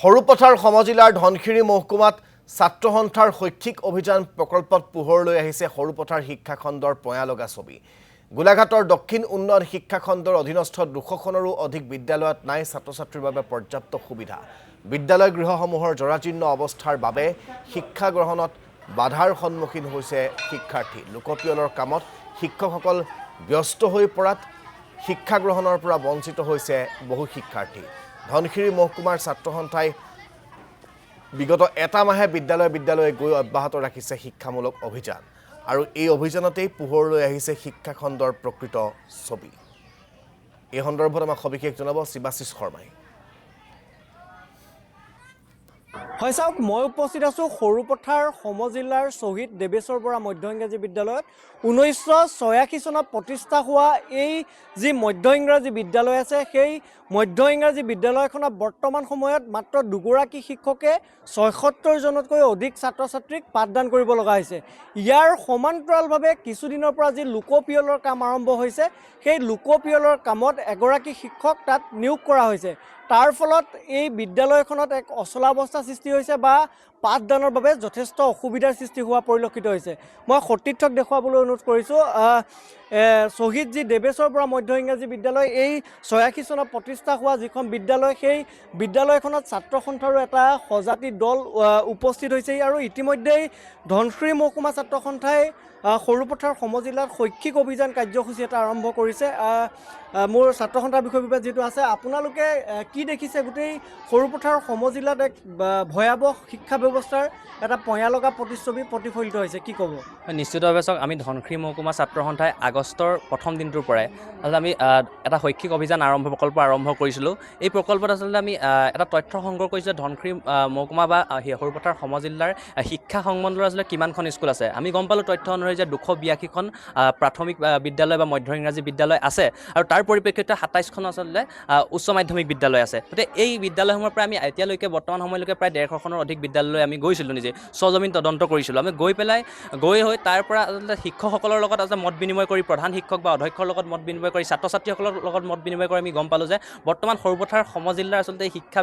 সৰুপথাৰ সমজিলাৰ ধনশিৰি মহকুমাত ছাত্ৰ সন্থাৰ শৈক্ষিক অভিযান প্ৰকল্পত পোহৰলৈ আহিছে সৰুপথাৰ শিক্ষা খণ্ডৰ পয়ালগা ছবি। গোলাঘাটৰ দক্ষিণ উন্নয়ন শিক্ষা খণ্ডৰ অধীনস্থ 200খনৰো অধিক বিদ্যালয়ত নাই ছাত্ৰ-ছাত্ৰীৰ বাবে পৰ্যাপ্ত সুবিধা। বিদ্যালয় গৃহসমূহৰ জৰাজীৰ্ণ অৱস্থাৰ বাবে শিক্ষা গ্ৰহণত বাধাৰ সন্মুখীন হৈছে শিক্ষাৰ্থী। লোকপিয়লৰ কামত শিক্ষকসকল ব্যস্ত হৈ পৰাত শিক্ষা গ্ৰহণৰ পৰা বঞ্চিত হৈছে বহু শিক্ষাৰ্থী। ধনশিৰি মহকুমাৰ ছাত্ৰ সন্থাই বিগত এটা মাহে বিদ্যালয়ে গৈ অব্যাহত ৰাখিছে শিক্ষামূলক অভিযান আৰু এই অভিযানতেই পোহৰলৈ আহিছে শিক্ষা খণ্ডৰ প্ৰকৃত ছবি। এই সন্দৰ্ভত আমাক সবিশেষ জনাব শিৱাশিষ শৰ্মাই। হয় চাওক, মই উপস্থিত আছোঁ সৰুপথাৰ সমজিলাৰ শ্বহীদ দেৱেশ্বৰ বৰা মধ্য ইংৰাজী বিদ্যালয়ত। 1986 চনত প্ৰতিষ্ঠা হোৱা এই যি মধ্য ইংৰাজী বিদ্যালয় আছে, সেই মধ্য ইংৰাজী বিদ্যালয়খনত বৰ্তমান সময়ত মাত্ৰ দুগৰাকী শিক্ষকে ৭৬জনতকৈ অধিক ছাত্ৰ ছাত্ৰীক পাঠদান কৰিব লগা হৈছে। ইয়াৰ সমান্তৰালভাৱে কিছুদিনৰ পৰা যি লোকপিয়লৰ কাম আৰম্ভ হৈছে, সেই লোকপিয়লৰ কামত এগৰাকী শিক্ষক তাত নিয়োগ কৰা হৈছে। তাৰ ফলত এই বিদ্যালয়খনত এক অচলাৱস্থা সৃষ্টি হৈছে বা পাঠদানৰ বাবে যথেষ্ট অসুবিধাৰ সৃষ্টি হোৱা পৰিলক্ষিত হৈছে। মই সতীৰ্থক দেখুৱাবলৈ অনুৰোধ কৰিছোঁ। শ্বহীদ যি দেৱেশ্বৰ বৰা মধ্য ইংৰাজী বিদ্যালয়, এই 86 চনত প্ৰতিষ্ঠা হোৱা যিখন বিদ্যালয়, সেই বিদ্যালয়খনত ছাত্ৰ সন্থাৰো এটা সজাতি দল উপস্থিত হৈছে আৰু ইতিমধ্যেই ধনশিৰি মহকুমা ছাত্ৰ সন্থাই সৰুপথাৰ সমজিলাত শৈক্ষিক অভিযান কাৰ্যসূচী এটা আৰম্ভ কৰিছে। মোৰ ছাত্ৰ সন্থাৰ বিষয় বিভাগ যিটো আছে, আপোনালোকে কি দেখিছে? গোটেই সৰুপথাৰ সমজিলাত এক ভয়াৱহ শিক্ষা ব্যৱস্থাৰ এটা পয়ালগা প্ৰতিচ্ছবি প্ৰতিফলিত হৈছে, কি ক'ব? নিশ্চিতভাৱে চাওক, আমি ধনশিৰি মহকুমা ছাত্ৰ সন্থাই আগষ্টৰ প্ৰথম দিনটোৰ পৰাই আচলতে আমি এটা শৈক্ষিক অভিযান প্ৰকল্প আৰম্ভ কৰিছিলোঁ। এই প্ৰকল্পত আচলতে আমি এটা তথ্য সংগ্ৰহ কৰিছোঁ যে ধনশিৰি মহকুমা বা সৰুপথাৰ সমজিলাৰ শিক্ষা সংমণ্ডলৰ আচলতে কিমানখন স্কুল আছে। আমি গম পালোঁ তথ্য অনুসৰি যে 282খন প্ৰাথমিক বিদ্যালয় বা মধ্য ইংৰাজী বিদ্যালয় আছে আৰু তাৰ পৰিপ্ৰেক্ষিতত 27খন আচলতে উচ্চ মাধ্যমিক বিদ্যালয় আছে। গতিকে এই বিদ্যালয়সমূহৰ পৰা আমি এতিয়ালৈকে বৰ্তমান সময়লৈকে প্ৰায় 150খনৰ অধিক বিদ্যালয়লৈ আমি গৈছিলোঁ, নিজে স্বজমিন তদন্ত কৰিছিলোঁ। আমি গৈ হৈ তাৰ পৰা আচলতে শিক্ষকসকলৰ লগত আচলতে মত বিনিময় কৰি, প্ৰধান শিক্ষক বা অধ্যক্ষৰ লগত মত বিনিময় কৰি, ছাত্ৰ ছাত্ৰীসকলৰ লগত মত বিনিময় কৰি আমি গম পালোঁ যে বৰ্তমান সৰুপথাৰ সমজিলাৰ আচলতে শিক্ষা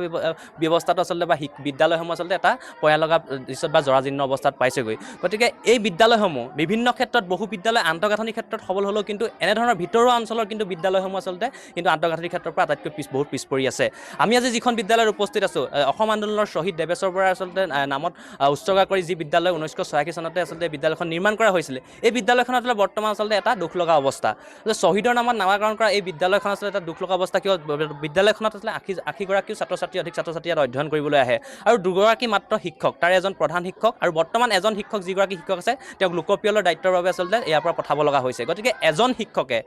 ব্যৱস্থাটো আচলতে বা বিদ্যালয়সমূহ আচলতে এটা পয়ালগা দৃশ্যত বা জৰাজীৰ্ণ অৱস্থাত পাইছেগৈ। গতিকে এই বিদ্যালয়সমূহ বিভিন্ন ক্ষেত্ৰত, বহু বিদ্যালয় আন্তঃগাঁথনিৰ ক্ষেত্ৰত সবল হ'লেও কিন্তু এনেধৰণৰ ভিতৰুৱা অঞ্চলৰ কিন্তু বিদ্যালয়সমূহ আচলতে কিন্তু আন্তঃগাঁথনিৰ ক্ষেত্ৰৰ পৰা আটাইতকৈ বহুত পিছ পৰি আছে। আমি আজি যিখন বিদ্যালয়ত উপস্থিত আছোঁ, অসম আন্দোলনৰ শ্বহীদ দেৱেশ্বৰ বৰাৰ আচলতে নামত উৎসৰ্গা কৰি যি বিদ্যালয় 1986 চনতে আচলতে বিদ্যালয়খন নিৰ্মাণ কৰা হৈছিলে, এই বিদ্যালয়খন আচলতে বৰ্তমান আচলতে এটা দুখ লগা অৱস্থা। শ্বহীদৰ নামত নামাকৰণ কৰা এই বিদ্যালয়খন আচলতে এটা দুখ লগা অৱস্থা। কিয়? বিদ্যালয়খনত আচলতে 80গৰাকীও ছাত্ৰ ছাত্ৰী ইয়াত অধ্যয়ন কৰিবলৈ আহে আৰু দুগৰাকী মাত্ৰ শিক্ষক, তাৰে এজন প্ৰধান শিক্ষক আৰু বৰ্তমান এজন শিক্ষক, যিগৰাকী শিক্ষক আছে তেওঁক লোকপিয়লৰ দায়িত্বৰ বাবে আচলতে ইয়াৰ পৰা পঠাব লগা হৈছে। গতিকে এজন শিক্ষকে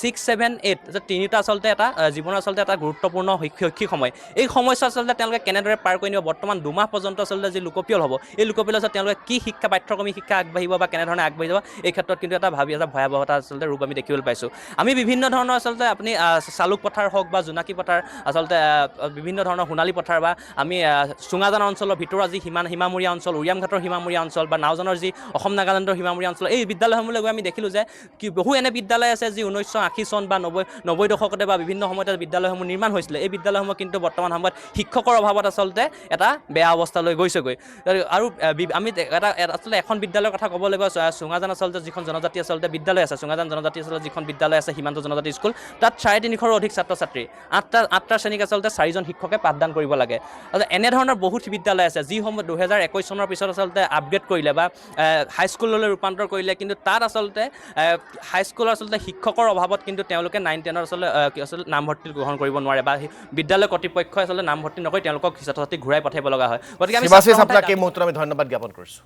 6, 7, 8 তিনিটা আচলতে এটা জীৱনৰ আচলতে এটা গুৰুত্বপূৰ্ণ শৈক্ষিক সময়, এই সময়ছোৱা আচলতে তেওঁলোকে কেনেদৰে পাৰ কৰি নিব, বৰ্তমান 2 মাহ পৰ্যন্ত আচলতে যি লোকপিয়ল হ'ব, এই লোকপিয়ল আচলতে তেওঁলোকে কি শিক্ষা, পাঠ্যক্ৰমী শিক্ষা আগবাঢ়িব বা কেনেধৰণে আগবাঢ়িব, এই ক্ষেত্ৰত কিন্তু এটা ভয়াৱহতা আচলতে ৰূপ আমি দেখিবলৈ পাইছোঁ। আমি বিভিন্ন ধৰণৰ আচলতে আপুনি চালুক পথাৰ হওক বা জোনাকী পথাৰ, আচলতে বিভিন্ন ধৰণৰ সোণালী পথাৰ বা আমি চুঙাজান অঞ্চলৰ ভিতৰুৱা যি সীমামূৰীয়া অঞ্চল, উৰিয়ামঘাটৰ সীমামূৰীয়া অঞ্চল বা নাওজানৰ যি অসম নাগালেণ্ডৰ সীমামূৰীয়া অঞ্চল, এই বিদ্যালয়সমূহলৈ গৈ আমি দেখিলোঁ যে বহু এনে বিদ্যালয় আছে যি 1980 চন বা 90 দশকতে বা বিভিন্ন সময়তে বিদ্যালয়সমূহ নিৰ্মাণ হৈছিলে। এই বিদ্যালয়সমূহ কিন্তু বৰ্তমান সময়ত শিক্ষকৰ অভাৱত আচলতে এটা বেয়া অৱস্থালৈ গৈছেগৈ। আৰু আমি আচলতে এখন বিদ্যালয়ৰ কথা ক'ব লাগিব, চুঙাজান আচলতে যিখন জনজাতি আচলতে বিদ্যালয় আছে, চুঙাজান জনজাতি আচলতে যিখন বিদ্যালয় আছে, সীমান্ত জনজাতি স্কুল, তাত 350ৰো অধিক ছাত্ৰ ছাত্ৰী, 8টা শ্ৰেণীক আচলতে 4জন শিক্ষকে পাঠদান কৰিব লাগে। এনেধৰণৰ বহুত বিদ্যালয় আছে যিসমূহ 2021 চনৰ পিছত আচলতে আপগ্ৰেড কৰিলে বা হাইস্কুললৈ ৰূপান্তৰ কৰিলে, কিন্তু তাত আচলতে হাইস্কুলৰ আচলতে শিক্ষকৰ অভাৱত কিন্তু তেওঁলোকে 9-10ত আচলতে নামভৰ্তি গ্ৰহণ কৰিব নোৱাৰে বা বিদ্যালয় কৰ্তৃপক্ষই আচলতে নামভৰ্তি নকৰি তেওঁলোকক ছাত্ৰ ছাত্ৰীক ঘূৰাই পঠাব লগা হয়। গতিকে আমি ধন্যবাদ জ্ঞাপন কৰিছোঁ।